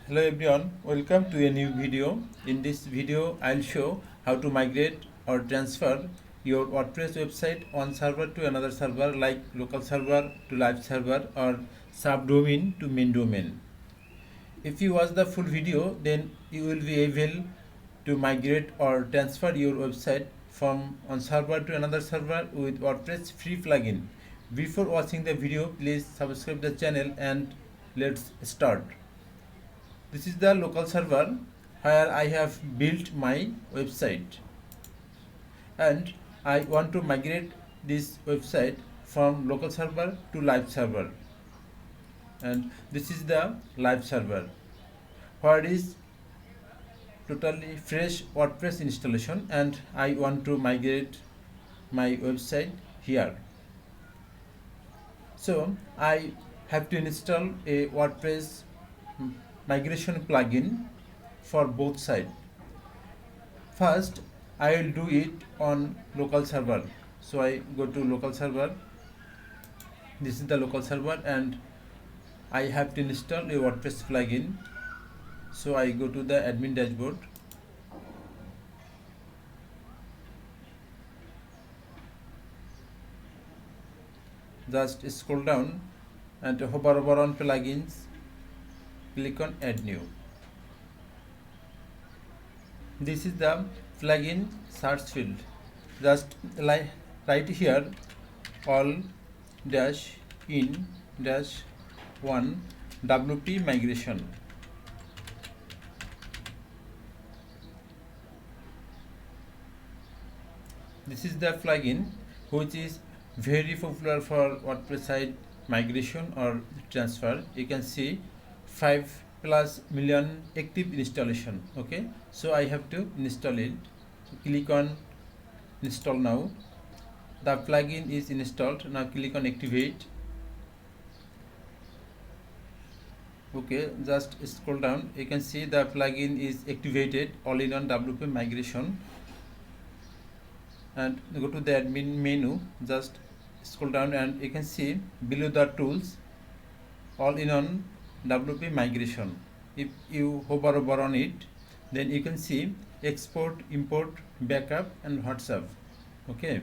Hello everyone, welcome to a new video. In this video, I'll show how to migrate or transfer your WordPress website one server to another server like local server to live server or subdomain to main domain. If you watch the full video, then you will be able to migrate or transfer your website from one server to another server with WordPress free plugin. Before watching the video, please subscribe the channel and let's start. This is the local server where I have built my website and I want to migrate this website from local server to live server, and this is the live server where is totally fresh WordPress installation and I want to migrate my website here. So I have to install a WordPress migration plugin for both sides. First, I will do it on local server. So I go to local server. This is the local server and I have to install a WordPress plugin. So I go to the admin dashboard. Just scroll down and hover over on plugins. Click on add new. This is the plugin search field. Just write here all dash in dash 1 WP migration. This is the plugin which is very popular for WordPress site migration or transfer. You can see 5+ million active installation. Okay, so I have to install it. So click on install now. The plugin is installed. Now click on activate. Okay, just scroll down. You can see the plugin is activated, all-in-one WP migration. And go to the admin menu, just scroll down and you can see below the tools all-in-one WP migration. If you hover over on it, then you can see export, import, backup and WhatsApp. Okay,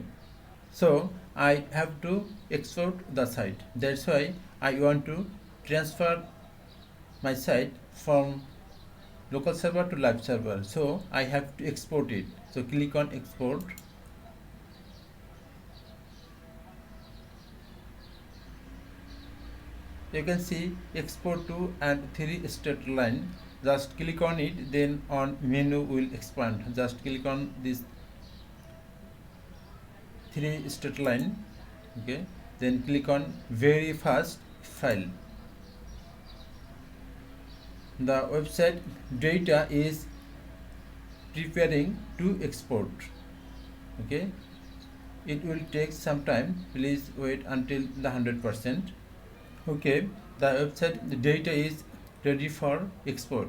so I have to export the site. That's why I want to transfer my site from local server to live server. So I have to export it. So click on export. You can see export to and 3 straight line. Just click on it, then on menu will expand. Just click on this 3 straight line. Okay, then click on very fast file. The website data is preparing to export. Okay, it will take some time. Please wait until the 100%. Okay, the website data is ready for export,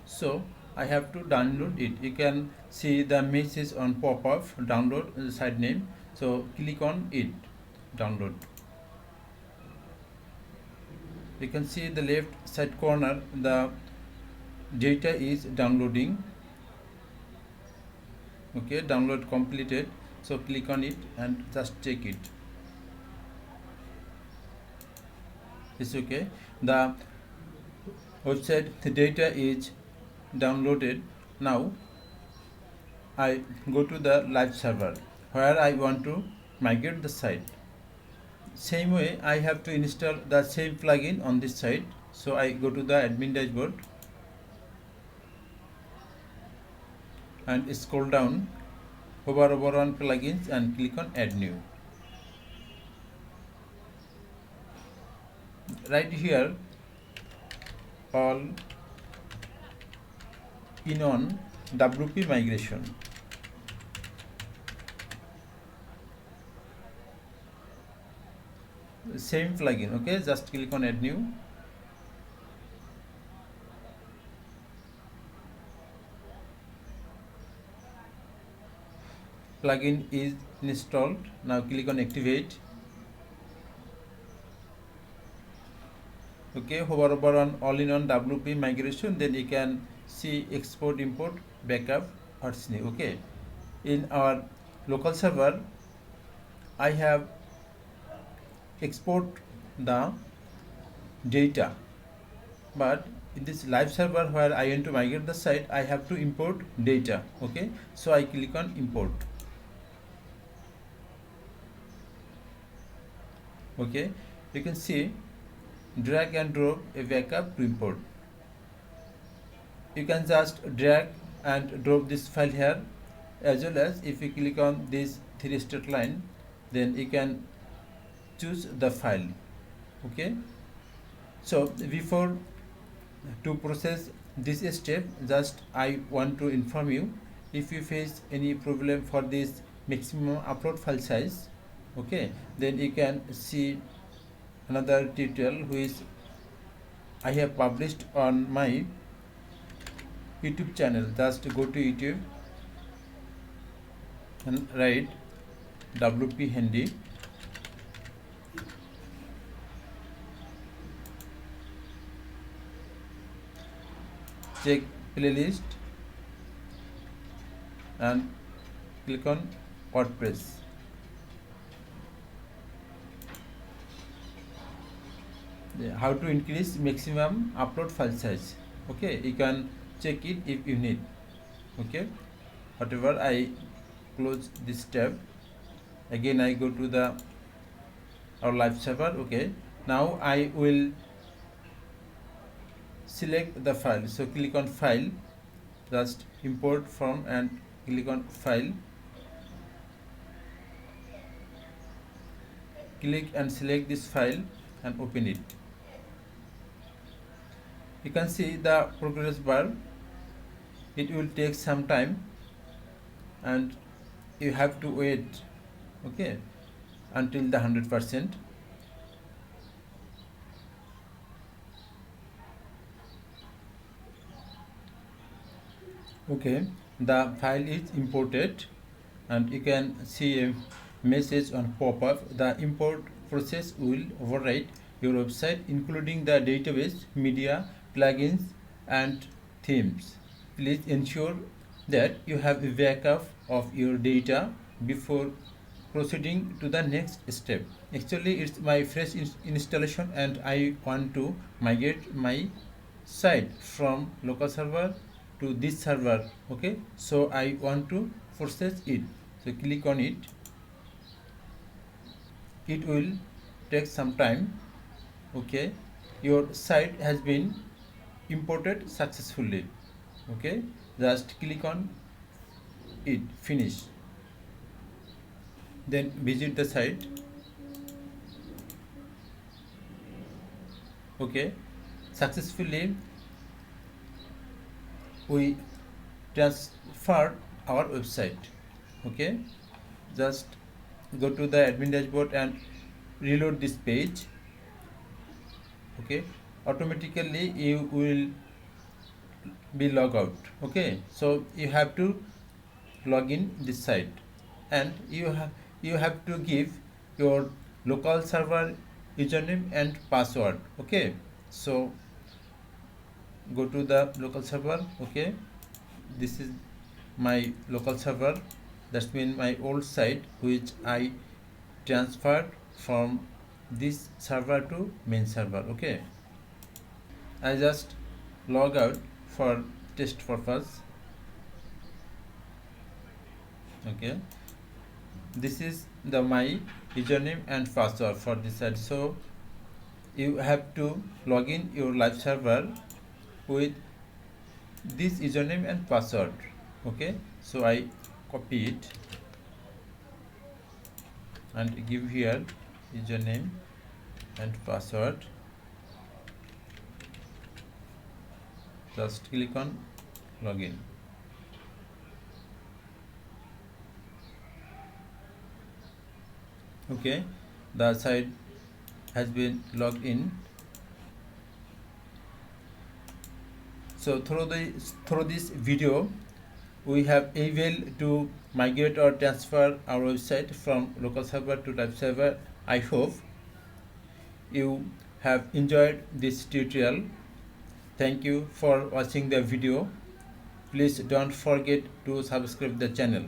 so I have to download it. You can see the message on pop-up download the site name, so click on it, download. You can see the left side corner the data is downloading. Okay, download completed, so click on it and just check it. It's okay. The website data is downloaded. Now I go to the live server where I want to migrate the site. Same way I have to install the same plugin on this site. So I go to the admin dashboard and scroll down, hover over on plugins and click on add new. Right here all in on WP migration. Same plugin. Okay, just click on add new. Plugin is installed. Now click on activate. Okay, hover over on all-in-one WP migration, then you can see export, import, backup, or SNI. Okay, in our local server, I have export the data, but in this live server where I want to migrate the site, I have to import data. Okay, so I click on import. Okay, you can see drag and drop a backup to import. You can just drag and drop this file here, as well as if you click on this three straight line, then you can choose the file. Okay, so before to process this step, just I want to inform you, if you face any problem for this maximum upload file size, okay, then you can see another tutorial which I have published on my YouTube channel. Just go to YouTube and write WP Handy. Check playlist and click on WordPress. How to increase maximum upload file size. Okay, you can check it if you need. Okay, whatever, I close this tab. Again I go to the our live server. Okay, now I will select the file. So click on file, just import from and click on file, click and select this file and open it. You can see the progress bar. It will take some time and you have to wait, okay, until the 100%. Okay, the file is imported and you can see a message on pop-up. The import process will override your website, including the database, media, plugins and themes. Please ensure that you have a backup of your data before proceeding to the next step. Actually, it's my fresh installation and I want to migrate my site from local server to this server. Okay, so I want to process it. So click on it. It will take some time. Okay, your site has been imported successfully. Okay, just click on it, finish, then visit the site. Okay, successfully we transferred our website. Okay, just go to the admin dashboard and reload this page. Okay, automatically you will be log out. Okay, so you have to log in this site and you have to give your local server username and password. Okay, so go to the local server. Okay, this is my local server, that's mean my old site which I transferred from this server to main server. Okay, I just log out for test purpose. Okay, this is the my username and password for this site. So you have to log in your live server with this username and password. Okay, so I copy it and give here username and password. Just click on login. Okay, the site has been logged in. So through this video we have able to migrate or transfer our website from local server to live server. I hope you have enjoyed this tutorial. Thank you for watching the video. Please don't forget to subscribe the channel.